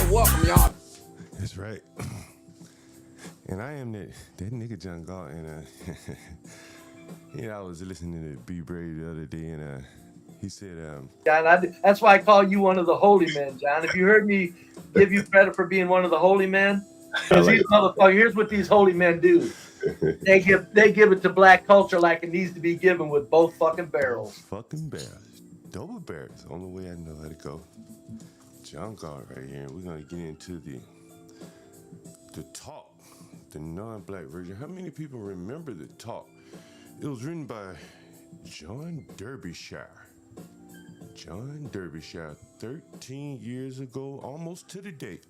welcome, y'all. That's right. And I am that nigga John Galt, and I was listening to B Brady the other day, and he said, John, that's why I call you one of the holy men, John. If you heard me give you credit for being one of the holy men, because these motherfuckers, here's what these holy men do. They give it to black culture like it needs to be given with both fucking barrels. fucking barrels, double barrels. Only way I know how to go. John Galt right here, and we're gonna get into the talk, the non-black version. How many people remember the talk? It was written by John Derbyshire. John Derbyshire, 13 years ago, almost to the date.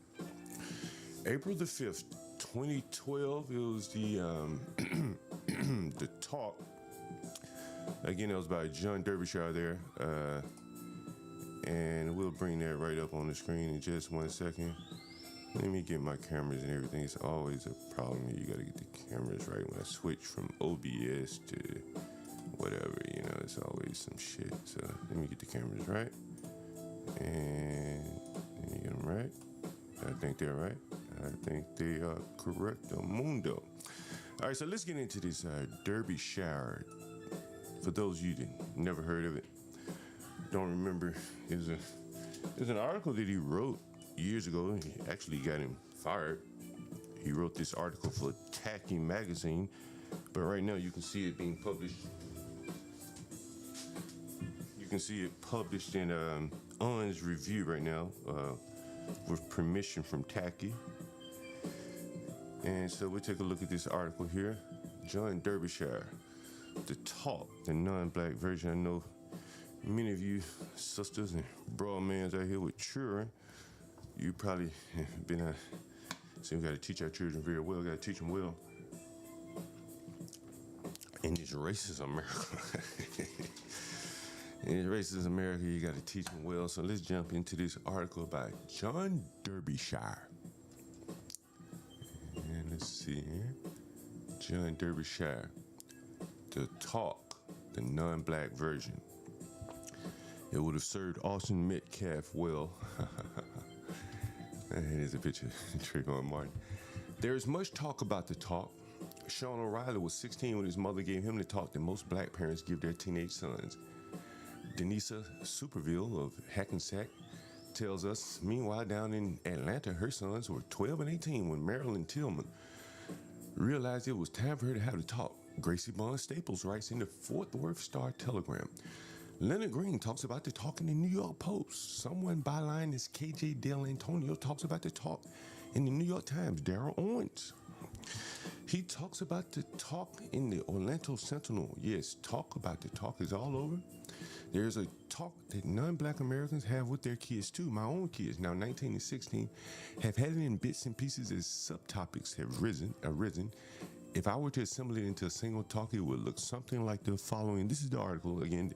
April the 5th, 2012, it was the the talk. Again, it was by John Derbyshire there. And we'll bring that right up on the screen in just 1 second. Let me get my cameras and everything. It's always a problem. You gotta get the cameras right when I switch from OBS to whatever, it's always some shit. So let me get the cameras right. And let me get them right. I think they're right. I think they are correct. Mundo. All right, so let's get into this Derbyshire. For those of you that never heard of it, don't remember, there's an article that he wrote years ago. He actually got him fired. He wrote this article for Tacky magazine, but right now you can see it being published. You can see it published in Un's Review right now, with permission from Tacky. And so we'll take a look at this article here. John Derbyshire, the talk, the non-black version. I know many of you sisters and broadmans out here with children, you probably been so we got to teach our children very well. Got to teach them well in this racist America. In this racist America, you got to teach them well. So let's jump into this article by John Derbyshire. And let's see here. John Derbyshire, the talk, the non-black version. It would have served Austin Metcalf well. Here's a picture of Trayvon Martin. There is much talk about the talk. Sean O'Reilly was 16 when his mother gave him the talk that most black parents give their teenage sons. Denisa Superville of Hackensack tells us, meanwhile, down in Atlanta, her sons were 12 and 18 when Marilyn Tillman realized it was time for her to have the talk. Gracie Bond Staples writes in the Fort Worth Star Telegram. Leonard Green talks about the talk in the New York Post. Someone byline is KJ Del Antonio talks about the talk in the New York Times. Darrell Owens. He talks about the talk in the Orlando Sentinel. Yes, talk about the talk is all over. There's a talk that non-black Americans have with their kids too. My own kids, now 19 and 16, have had it in bits and pieces as subtopics have arisen. If I were to assemble it into a single talk, it would look something like the following. This is the article. Again,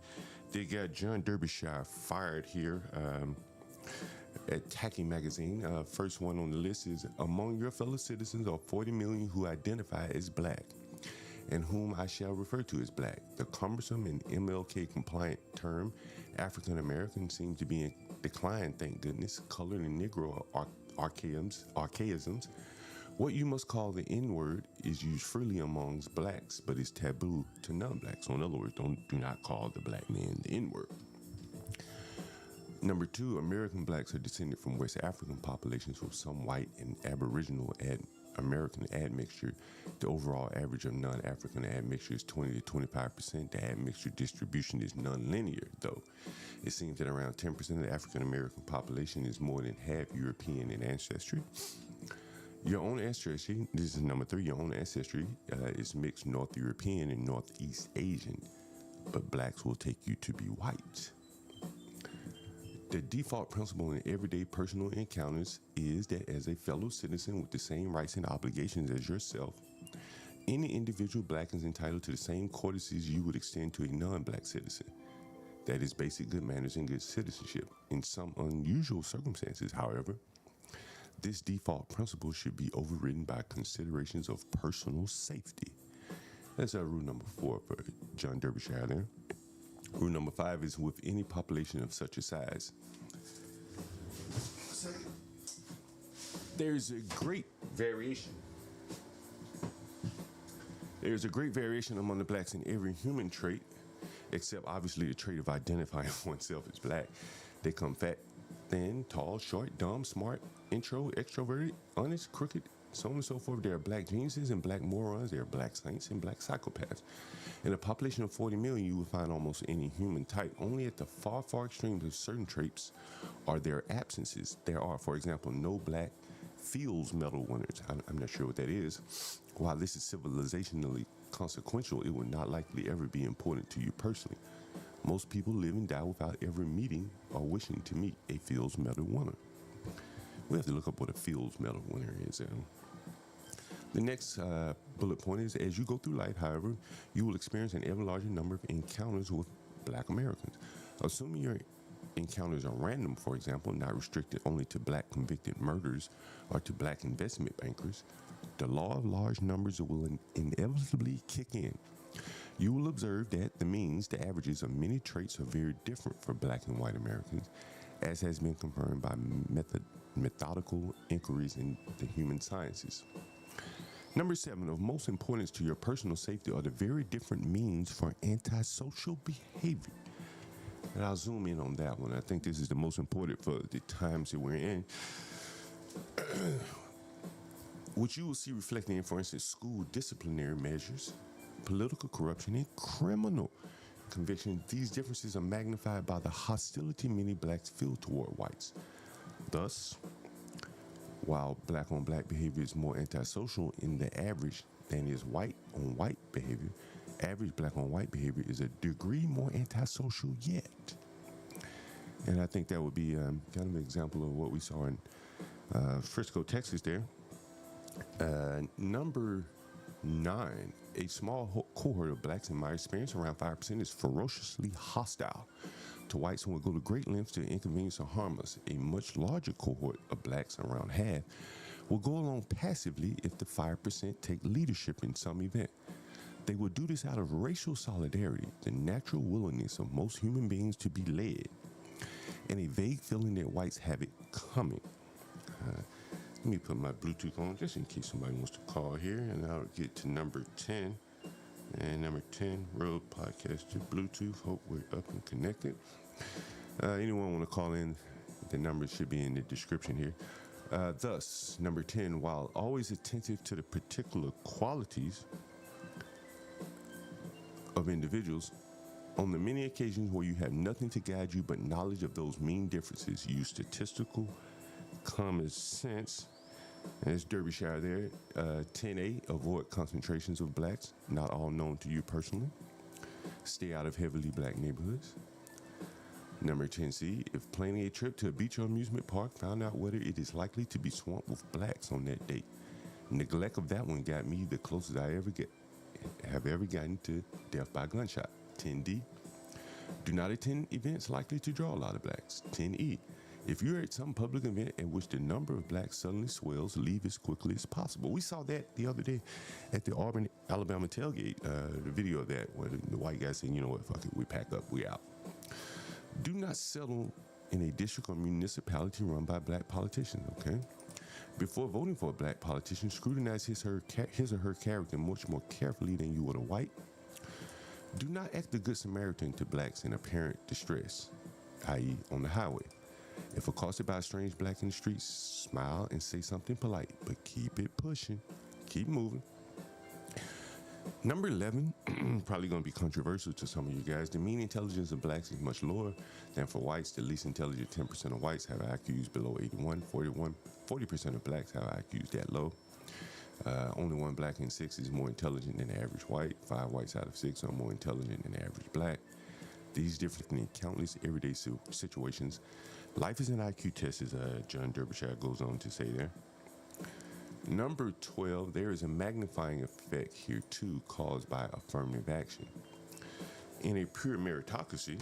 they got John Derbyshire fired here at Tacky magazine. First one on the list is, among your fellow citizens are 40 million who identify as black, and whom I shall refer to as black. The cumbersome and MLK-compliant term African American seems to be in decline, thank goodness. Colored and Negro archaisms. What you must call the N-word is used freely amongst blacks, but is taboo to non-blacks. So in other words, do not call the black man the N-word. Number two, American blacks are descended from West African populations with some white and Aboriginal American admixture. The overall average of non-African admixture is 20 to 25%. The admixture distribution is non-linear, though. It seems that around 10% of the African American population is more than half European in ancestry. Your own ancestry, this is number three, your own ancestry is mixed North European and Northeast Asian, but blacks will take you to be white. The default principle in everyday personal encounters is that as a fellow citizen with the same rights and obligations as yourself, any individual black is entitled to the same courtesies you would extend to a non-black citizen. That is basic good manners and good citizenship. In some unusual circumstances, however, this default principle should be overridden by considerations of personal safety. That's rule number 4 for John Derbyshire there. Rule number 5 is with any population of such a size. There's a great variation. There's a great variation among the blacks in every human trait, except obviously the trait of identifying oneself as black. They come fat, thin, tall, short, dumb, smart, intro, extroverted, honest, crooked, so on and so forth. There are black geniuses and black morons. There are black saints and black psychopaths. In a population of 40 million, you will find almost any human type. Only at the far, far extremes of certain traits are there absences. There are, for example, no black Fields Medal winners. I'm not sure what that is. While this is civilizationally consequential, it will not likely ever be important to you personally. Most people live and die without ever meeting or wishing to meet a Fields Medal winner. We have to look up what a Fields Medal winner is. The next bullet point is, as you go through life, however, you will experience an ever larger number of encounters with black Americans. Assuming your encounters are random, for example, not restricted only to black convicted murderers or to black investment bankers, the law of large numbers will inevitably kick in. You will observe that the means, the averages of many traits are very different for black and white Americans, as has been confirmed by methodical inquiries in the human sciences. Number 7, of most importance to your personal safety are the very different means for antisocial behavior. And I'll zoom in on that one. I think this is the most important for the times that we're in. Which you will see reflected in, for instance, school disciplinary measures, political corruption, and criminal conviction. These differences are magnified by the hostility many blacks feel toward whites. Thus, while black-on-black behavior is more antisocial in the average than is white-on-white behavior, average black-on-white behavior is a degree more antisocial yet. And I think that would be kind of an example of what we saw in Frisco, Texas there. Number 9, a small cohort of blacks, in my experience, around 5%, is ferociously hostile to whites and will go to great lengths to inconvenience or harm us. A much larger cohort of blacks, around half, will go along passively if the 5% take leadership in some event. They will do this out of racial solidarity, the natural willingness of most human beings to be led, and a vague feeling that whites have it coming. Let me put my Bluetooth on just in case somebody wants to call here, and I'll get to number 10. And number 10, Road Podcast to Bluetooth. Hope we're up and connected. Anyone want to call in, the number should be in the description here. Thus, number 10, while always attentive to the particular qualities of individuals, on the many occasions where you have nothing to guide you but knowledge of those mean differences, use statistical common sense. And it's Derbyshire there. 10A, avoid concentrations of blacks, not all known to you personally. Stay out of heavily black neighborhoods. Number 10C, if planning a trip to a beach or amusement park, found out whether it is likely to be swamped with blacks on that date. Neglect of that one got me the closest I have ever gotten to death by gunshot. 10D, do not attend events likely to draw a lot of blacks. 10E, if you're at some public event at which the number of blacks suddenly swells, leave as quickly as possible. We saw that the other day at the Auburn, Alabama tailgate, the video of that, where the white guy said, you know what, fuck it, we pack up, we out. Do not settle in a district or municipality run by black politicians, okay? Before voting for a black politician, scrutinize his or her character much more carefully than you would a white. Do not act the good Samaritan to blacks in apparent distress, i.e. on the highway. If accosted by a strange black in the streets, smile and say something polite, but keep it pushing. Keep moving. Number 11, probably going to be controversial to some of you guys. The mean intelligence of blacks is much lower than for whites. The least intelligent 10% of whites have IQs below 81. 40% of blacks have IQs that low. Only 1 black in 6 is more intelligent than the average white. 5 whites out of 6 are more intelligent than the average black. These differ in countless everyday situations. Life is an IQ test, as John Derbyshire goes on to say there. Number 12, there is a magnifying effect here too caused by affirmative action. In a pure meritocracy,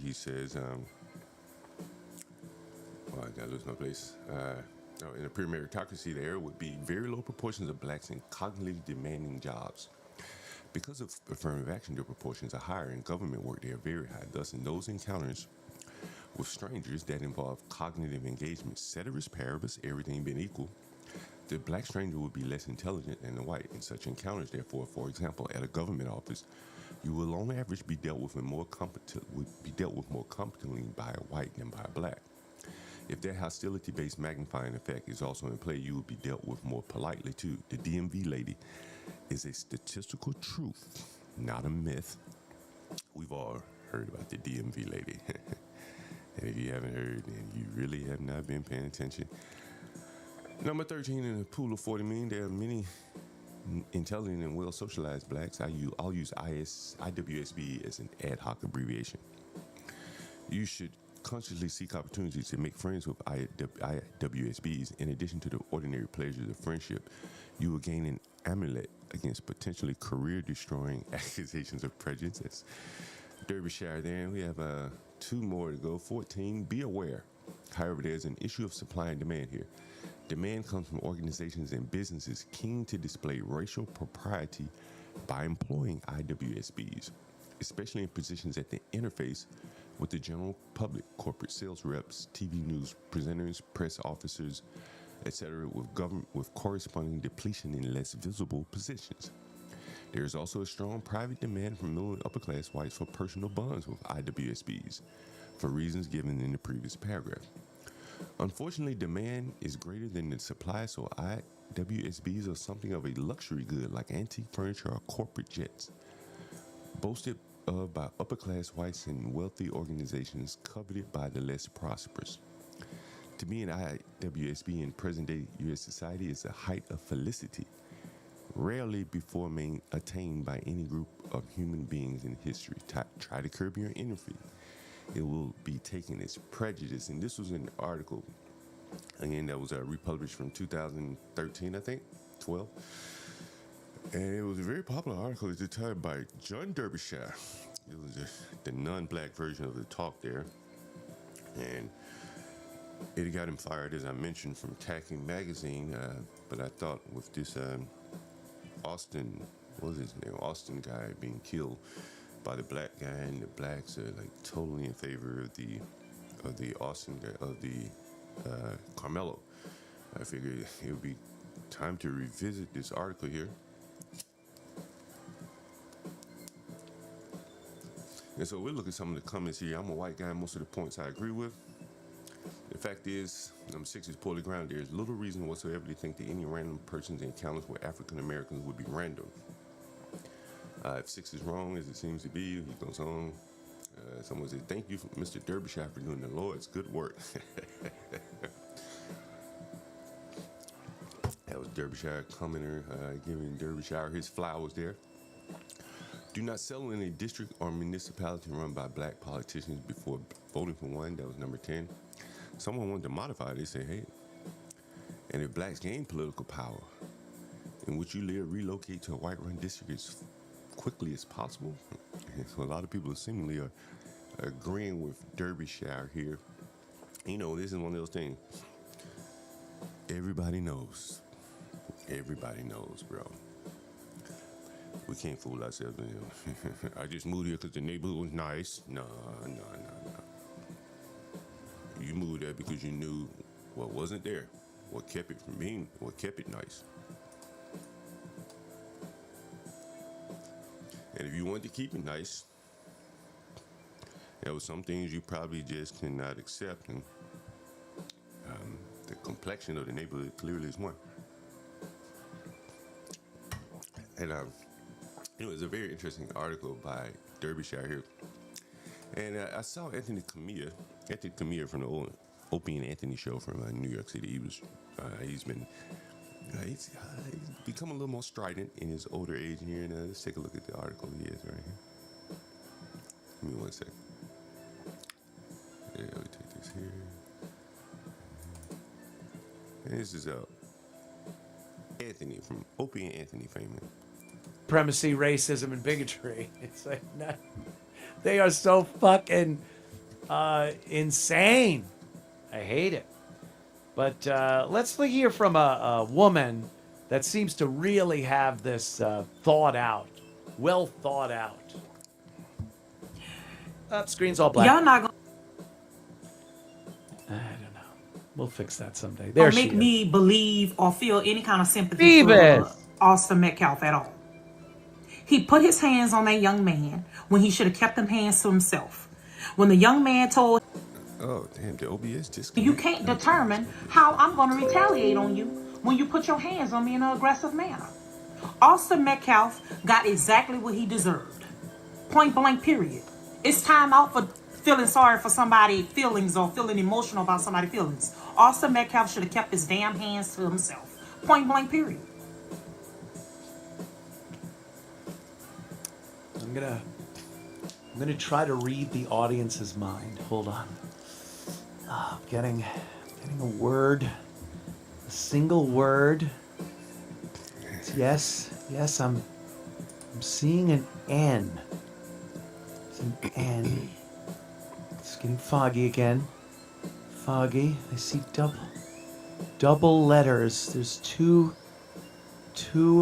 he says, I gotta lose my place. In a pure meritocracy, there would be very low proportions of blacks in cognitively demanding jobs. Because of affirmative action, their proportions are higher. In government work, they are very high. Thus, in those encounters with strangers that involve cognitive engagement, ceteris paribus, everything being equal, the black stranger would be less intelligent than the white. In such encounters, therefore, for example, at a government office, you will on average be dealt with more competently by a white than by a black. If that hostility-based magnifying effect is also in play, you will be dealt with more politely too. The DMV lady is a statistical truth, not a myth. We've all heard about the DMV lady. And if you haven't heard, then you really have not been paying attention. Number 13 in the pool of 40 million, there are many intelligent and well-socialized blacks. I'll use IWSB as an ad hoc abbreviation. You should consciously seek opportunities to make friends with IWSBs. In addition to the ordinary pleasures of friendship, you will gain an amulet against potentially career-destroying accusations of prejudice. Derbyshire there, we have 2 more to go. 14, be aware. However, there's an issue of supply and demand here. Demand comes from organizations and businesses keen to display racial propriety by employing IWSBs, especially in positions at the interface with the general public, corporate sales reps, TV news presenters, press officers, etc., with corresponding depletion in less visible positions. There is also a strong private demand from middle and upper class whites for personal bonds with IWSBs, for reasons given in the previous paragraph. Unfortunately, demand is greater than the supply, so IWSBs are something of a luxury good like antique furniture or corporate jets, boasted of by upper-class whites and wealthy organizations, coveted by the less prosperous. To be an IWSB in present-day U.S. society is a height of felicity, rarely before attained by any group of human beings in history. Try to curb your envy. It will be taken as prejudice. And this was an article, again, that was republished from 2013, I think, 12. And it was a very popular article at the time by John Derbyshire. It was the non-black version of the talk there. And it got him fired, as I mentioned, from Tacking Magazine. But I thought with this Austin guy being killed by the black guy, and the blacks are like totally in favor of the Austin guy, of the Carmelo. I figured it would be time to revisit this article here. And so we'll look at some of the comments here. I'm a white guy, most of the points I agree with. The fact is, number 6 is poorly grounded. There's little reason whatsoever to think that any random person's encounters with African Americans would be random. If 6 is wrong, as it seems to be, he goes on. Someone said, thank you, Mr. Derbyshire, for doing the Lord's good work. That was Derbyshire commenter giving Derbyshire his flowers there. Do not settle in a district or municipality run by black politicians before voting for one. That was number 10. Someone wanted to modify it. They say, hey, and if blacks gain political power, in which you live, relocate to a white-run district as quickly as possible. And so a lot of people seemingly are agreeing with Derbyshire here. You know, this is one of those things. Everybody knows. Everybody knows, bro. We can't fool ourselves. I just moved here because the neighborhood was nice. No. You moved there because you knew what wasn't there, what kept it nice. And if you wanted to keep it nice, there were some things you probably just cannot accept, and the complexion of the neighborhood clearly is one. And it was a very interesting article by Derbyshire here. And I saw Anthony Camilla from the old Opie and Anthony show from New York City. He's become a little more strident in his older age here. And let's take a look at the article he has right here. Give me one second. Yeah, we take this here. And this is Anthony from Opie and Anthony family. Supremacy, racism, and bigotry. It's like, they are so fucking insane. I hate it. But let's hear from a woman that seems to really have this thought out, well thought out. Screen's all black. Y'all not gonna. We'll fix that someday. There Or she make is. me believe or feel any kind of sympathy Beavis. for Austin Metcalf at all. He put his hands on that young man when he should have kept them hands to himself. When the young man told Oh, damn, the OBS just you can't determine how I'm going to retaliate on you when you put your hands on me in an aggressive manner. Austin Metcalf got exactly what he deserved. Point blank, period. It's time out for feeling sorry for somebody's feelings or feeling emotional about somebody's feelings. Austin Metcalf should have kept his damn hands to himself. Point blank, period. I'm gonna try to read the audience's mind. Hold on. Getting a word, a single word. Yes, I'm seeing an N. It's an N. It's getting foggy again. Foggy. I see double letters. There's two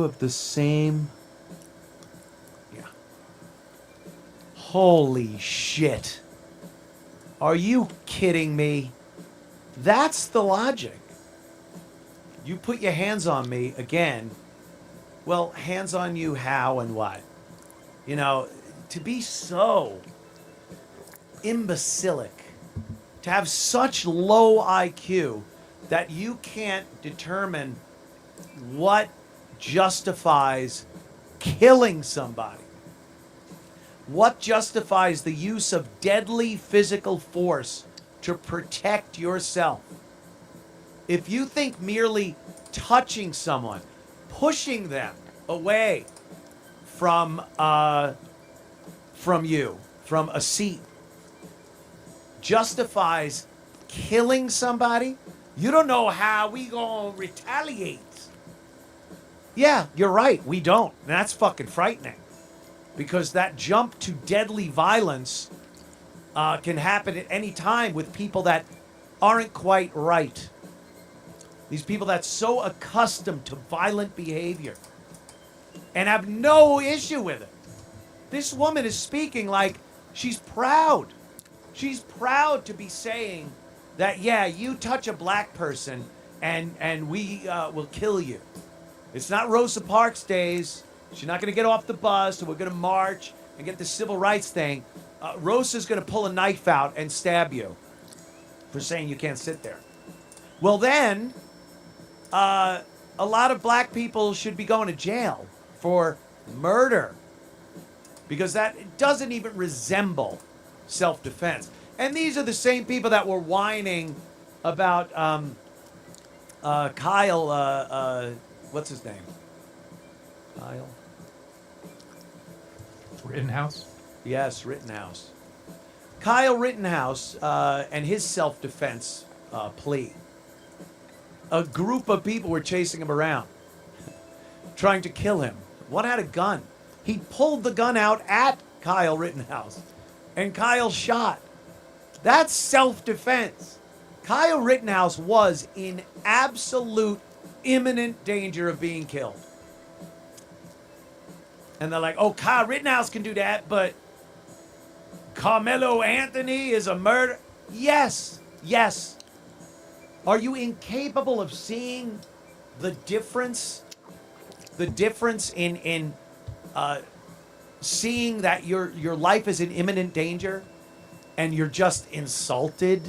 of the same. Yeah. Holy shit. Are you kidding me? That's the logic. You put your hands on me again. Well, hands on you how and what? You know, to be so imbecilic, to have such low IQ that you can't determine what justifies killing somebody. What justifies the use of deadly physical force to protect yourself? If you think merely touching someone, pushing them away from you, from a seat, justifies killing somebody, you don't know how we gonna retaliate. Yeah, you're right. We don't. And that's fucking frightening. Because that jump to deadly violence can happen at any time with people that aren't quite right. These people that's so accustomed to violent behavior and have no issue with it. This woman is speaking like she's proud. She's proud to be saying that, yeah, you touch a black person and we will kill you. It's not Rosa Parks days. She's not going to get off the bus, and we're going to march and get the civil rights thing. Rosa's going to pull a knife out and stab you for saying you can't sit there. Well, then, a lot of black people should be going to jail for murder because that doesn't even resemble self-defense. And these are the same people that were whining about Kyle, what's his name? Kyle? Rittenhouse? Yes, Rittenhouse. Kyle Rittenhouse and his self-defense plea. A group of people were chasing him around, trying to kill him. One had a gun. He pulled the gun out at Kyle Rittenhouse, and Kyle shot. That's self-defense. Kyle Rittenhouse was in absolute imminent danger of being killed. And they're like, oh, Kyle Rittenhouse can do that, but Carmelo Anthony is a murderer. Yes. Are you incapable of seeing the difference? The difference in seeing that your life is in imminent danger and you're just insulted?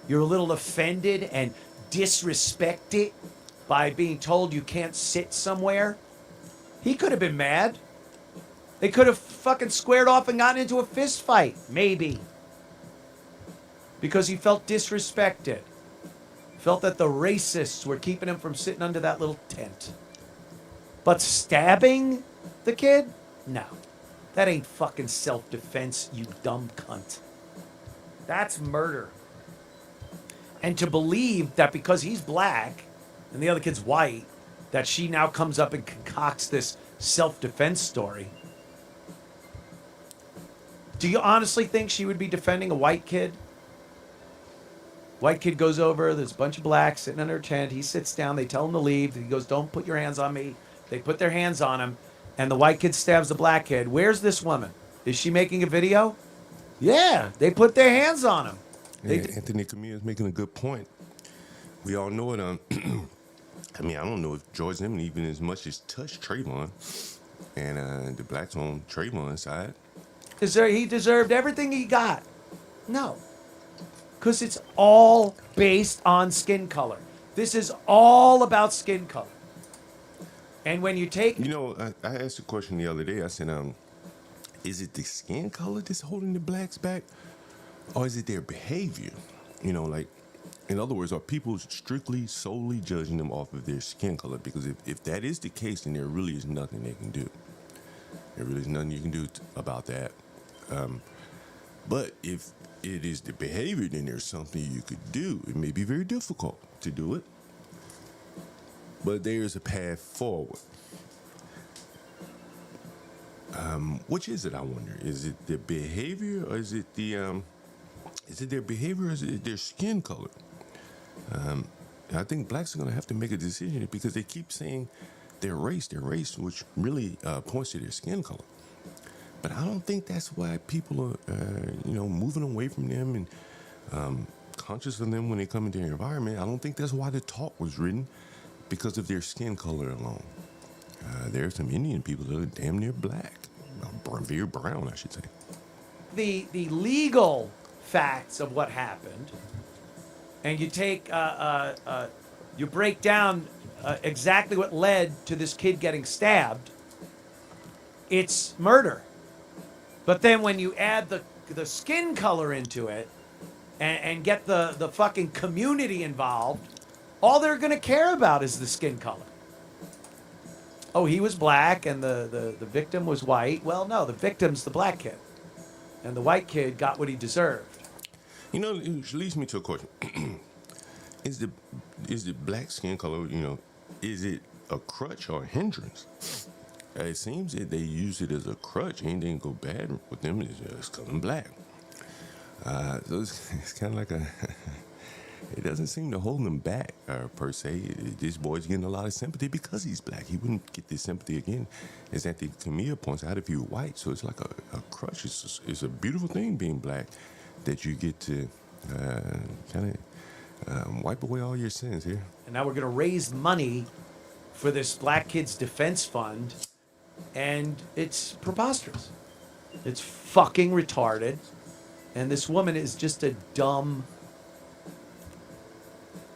You're a little offended and disrespected by being told you can't sit somewhere? He could have been mad. They could have fucking squared off and gotten into a fist fight, maybe. Because he felt disrespected. Felt that the racists were keeping him from sitting under that little tent. But stabbing the kid? No. That ain't fucking self-defense, you dumb cunt. That's murder. And to believe that because he's black and the other kid's white, that she now comes up and concocts this self-defense story. Do you honestly think she would be defending a white kid? White kid goes over, there's a bunch of blacks sitting under a tent. He sits down, they tell him to leave. He goes, don't put your hands on me. They put their hands on him, and the white kid stabs the black kid. Where's this woman? Is she making a video? Yeah, they put their hands on him. Anthony Camille is making a good point. we all know it. I mean, I don't know if George Zimmerman even as much as touched Trayvon, and the blacks on Trayvon's side. He deserved everything he got. No. Because it's all based on skin color. This is all about skin color. And when you take... You know, I asked a question the other day. I said, is it the skin color that's holding the blacks back? Or is it their behavior? You know, like, in other words, are people strictly, solely judging them off of their skin color? Because if that is the case, then there really is nothing they can do. There really is nothing you can do about that. But if it is the behavior, then there's something you could do. It may be very difficult to do it, but there's a path forward. Which is it, I wonder? Is it the behavior, or is it their behavior, or is it their skin color? I think blacks are going to have to make a decision because they keep saying their race, which really points to their skin color. But I don't think that's why people are, moving away from them and conscious of them when they come into their environment. I don't think that's why the talk was written, because of their skin color alone. There are some Indian people that are damn near black, very brown, I should say. The legal facts of what happened, and you take you break down exactly what led to this kid getting stabbed. It's murder. But then when you add the skin color into it and get the fucking community involved, all they're going to care about is the skin color. Oh, he was black and the victim was white. Well, no, the victim's the black kid. And the white kid got what he deserved. You know, it leads me to a question. Is the black skin color, is it a crutch or a hindrance? It seems that they use it as a crutch. Anything go bad with them is just because I'm black. So it's kind of like it doesn't seem to hold him back, per se. This boy's getting a lot of sympathy because he's black. He wouldn't get this sympathy again, as Anthony Camille points out, if you're white. So it's like a crutch. It's a beautiful thing being black, that you get to kind of wipe away all your sins here. And now we're going to raise money for this black kids defense fund, and it's preposterous. It's fucking retarded. And this woman is just a dumb.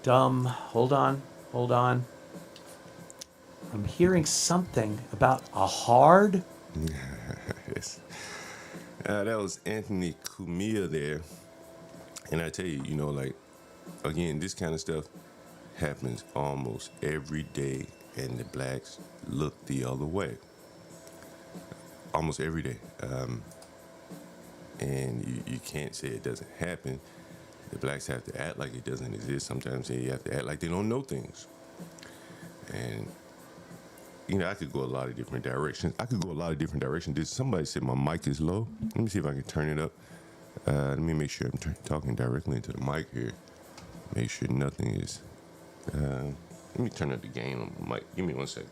Hold on. I'm hearing something about a hard. Yes. That was Anthony Cumia there. And I tell you, again, this kind of stuff happens almost every day, and the blacks look the other way. Almost every day. And you can't say it doesn't happen. The blacks have to act like it doesn't exist. Sometimes they have to act like they don't know things. And, I could go a lot of different directions. Somebody said my mic is low. Let me see if I can turn it up. Let me make sure I'm talking directly into the mic here. Make sure nothing is... let me turn up the gain on the mic. Give me 1 second.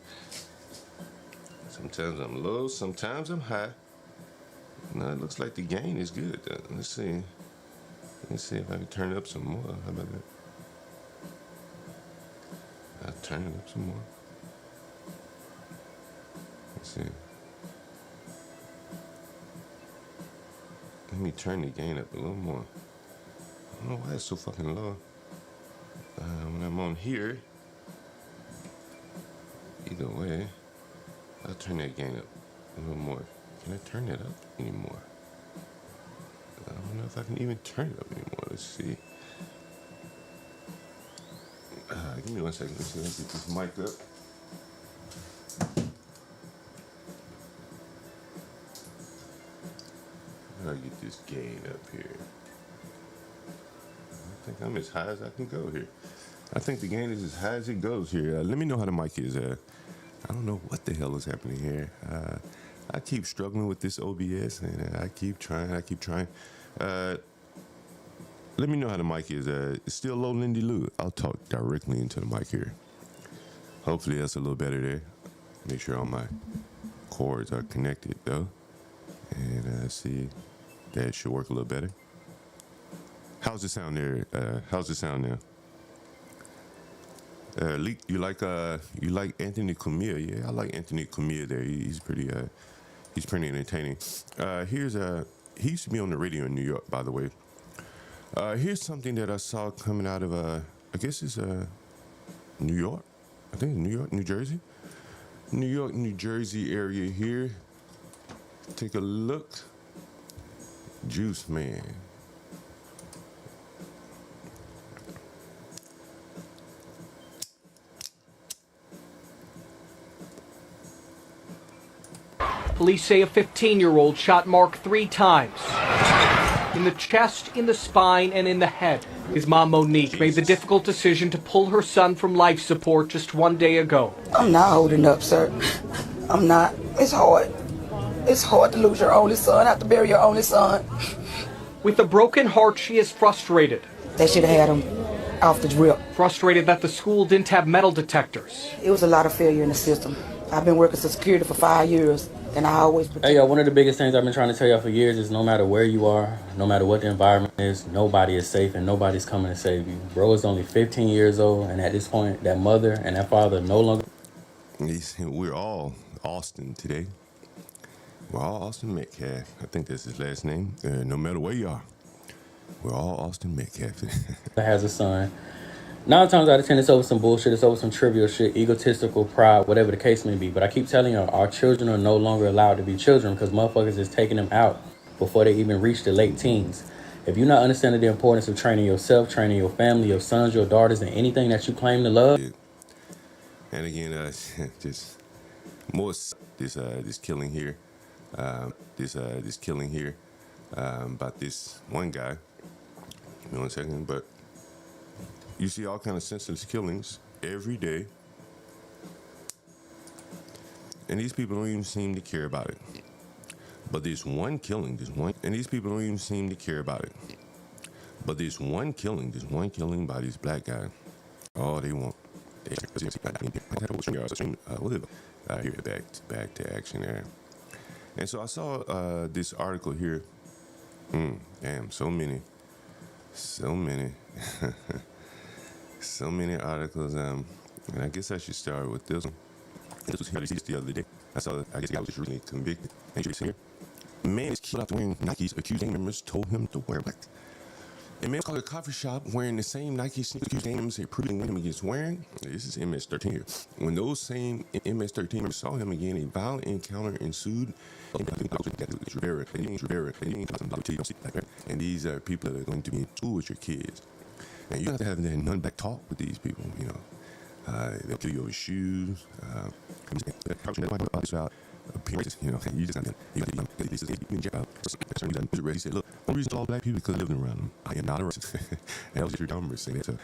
Sometimes I'm low, sometimes I'm high. No, it looks like the gain is good. Let's see. Let's see if I can turn it up some more. How about that? I'll turn it up some more. Let's see. Let me turn the gain up a little more. I don't know why it's so fucking low. When I'm on here, either way, I'll turn that gain up a little more. Can I turn that up anymore? I don't know if I can even turn it up anymore. Let's see. Give me 1 second. Let's see. Let's get this mic up. How do I get this gain up here? I think I'm as high as I can go here. I think the gain is as high as it goes here. Let me know how the mic is. I don't know what the hell is happening here. I keep struggling with this OBS, and I keep trying. Let me know how the mic is. It's still low, Lindy Lou. I'll talk directly into the mic here. Hopefully that's a little better there. Make sure all my cords are connected, though. And see, that should work a little better. How's the sound there? How's the sound now? Leek, you like Anthony Cumia? Yeah, I like Anthony Cumia. There, he's pretty entertaining. He used to be on the radio in New York, by the way. Here's something that I saw coming out of I guess it's New York. I think it's New York, New Jersey. New York, New Jersey area here. Take a look. Juice Man. Police say a 15-year-old shot Mark 3 times. In the chest, in the spine, and in the head. His mom, Monique, made the difficult decision to pull her son from life support just 1 day ago. I'm not holding up, sir. I'm not. It's hard. It's hard to lose your only son, have to bury your only son. With a broken heart, she is frustrated. They should have had him off the rip. Frustrated that the school didn't have metal detectors. It was a lot of failure in the system. I've been working for security for 5 years, and I always protect. Hey, yo, one of the biggest things I've been trying to tell y'all for years is no matter where you are, no matter what the environment is, nobody is safe and nobody's coming to save you. Bro is only 15 years old, and at this point, that mother and that father no longer... We're all Austin today. We're all Austin Metcalf. I think that's his last name. No matter where you are, we're all Austin Metcalf. has a son. 9 times out of 10, it's over some bullshit. It's over some trivial shit, egotistical pride, whatever the case may be. But I keep telling y'all, our children are no longer allowed to be children because motherfuckers is taking them out before they even reach the late teens. If you're not understanding the importance of training yourself, training your family, your sons, your daughters, and anything that you claim to love. And again, just more this killing here. This killing here about this one guy. Give me 1 second, but you see all kind of senseless killings every day, and these people don't even seem to care about it. But this one killing, and these people don't even seem to care about it. But this one killing by this black guy, all they want. Here, back to action there. And so I saw this article here. Damn, so many. So many articles. And I guess I should start with this one. This was here the other day. I guess the guy was just recently convicted. And you see here, a man is killed after wearing Nikes. Accused gang members told him to wear black. A man called a coffee shop wearing the same Nike sneakers accused gang members had proving him against wearing. This is MS-13 here. When those same MS-13 members saw him again, a violent encounter ensued. And these are people that are going to be in school with your kids. And you have to have that NonBlack talk with these people, you know. They'll kill you over shoes. Appearances, you know, you just he said, look, one reason all black people because living around them. I am not a racist. That was Jeffrey Dahmer saying that. So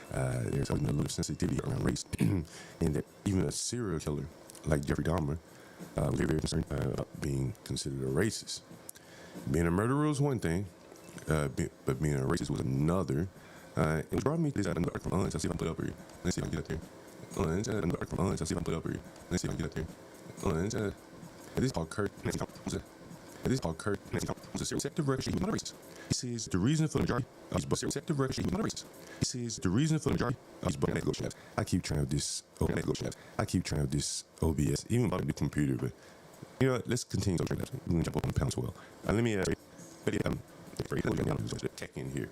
there's a little sensitivity around race, and that even a serial killer like Jeffrey Dahmer was very concerned about being considered a racist. Being a murderer was one thing, but being a racist was another. It brought me to this NonBlack from Let's see if I can put up here. Let's see if I can get up there. NonBlack from Let's see if I can put up here. Let's see if I can get up there. This is called Kurt. This is called Kurt. Was a sective record. He was not a racist. He says the reason for the majority of these sective record. He was not a racist. He says the reason for the majority of these I keep trying to this. I keep trying to this OBS, even about the computer. But you know what? Let's continue. We're gonna jump up on the pound swell. Let me tech in here.